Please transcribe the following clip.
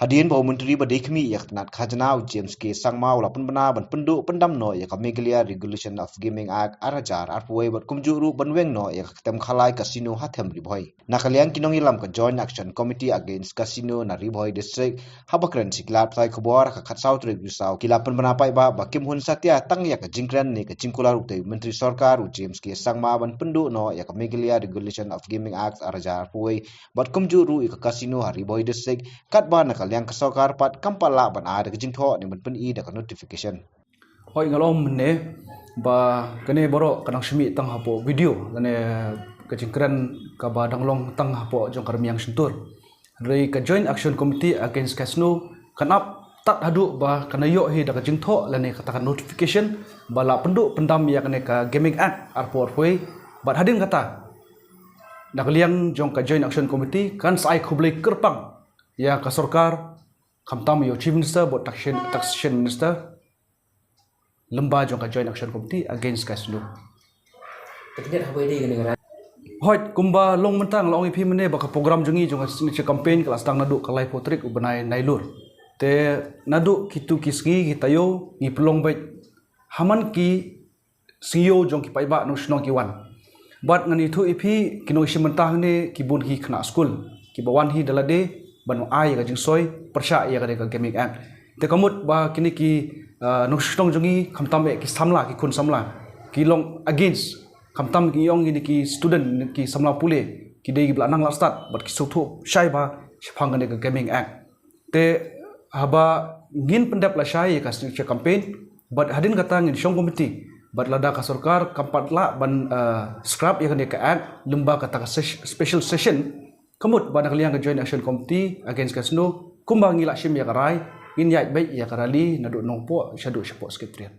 Hadirin Bahawa Menteri Badikmi Yaknat Khajana James K. Sangmau Lapan Bena Ban Penduk Pendam No Yak Megalia Regulation of Gaming Act Arajar Arpuai Bat Kumjuru Banweng No Yak Ketem Khalai Casino Hatem Riboy. Nakaliang Kinong Ilam Ka Joint Action Committee Against Casino na Riboy District Habakran Siklat Sai Khobor Ka Khatsau Trek Bisau Kilapan Bena Pai Ba Bakim Hun Satya Tang Yak Jingkran Ni Ka Jingkular Uktai Menteri Sarkar James K. Sangma Ban Penduk No Yak Megalia Regulation of Gaming Act Arajar Arpuai Bat Kumjuru Ika Casino Riboy District Katba yang kesokar pat kampala ban ada kejingtho ni ban peni da notification hoi ngalom ne ba kene borok kanang simi tang hapo video kene kejingkran ka ba danglong tang hapo jong karmiang sentur rei ka joint action committee against casino kanap tat hadu ba kana yo hi da kejingtho lane katakan notification bala penduk pendam ya kene ka gaming act arpor hoi bat hadin kata nakaliang jong ka joint action committee kan sai khublei kerpang ya ka sarkar kamtam yo chief minister bot taxation minister lemba jong ka joint action committee against casino ketika habai di negara hoi kumba long mentang long ipi mene ba ka program jongi jong signature campaign kelas tang nadu kalai potrik ubenai nailur te nadu kitu kisngi hitayo ngi pelong baik haman ki CEO jong ki paiba no snong ki wan bat ngani thu ipi kino isi mentang ne kibun hi khna school ki bawan hi dalade banu ai ka jingsoi persya ya ka gaming act te kamut ba kini ki nushtong jongi khamtam ki samla ki khun samla ki long against khamtam ki yong ni ki student ki samla pule ki dei bla nang la start but ki sothu shai ba phang ka gaming act te haba ngin pendap la shai ka campaign but hadin kata ngin shong committee but lada ka sarkar kampat la ban scrap ya ka act lemba kata special session kamut ba nakaliang ka joint action committee against casino kumbang ila shim ya karai in yai bai ya karali nadu nongpo shadu shpo sekretariat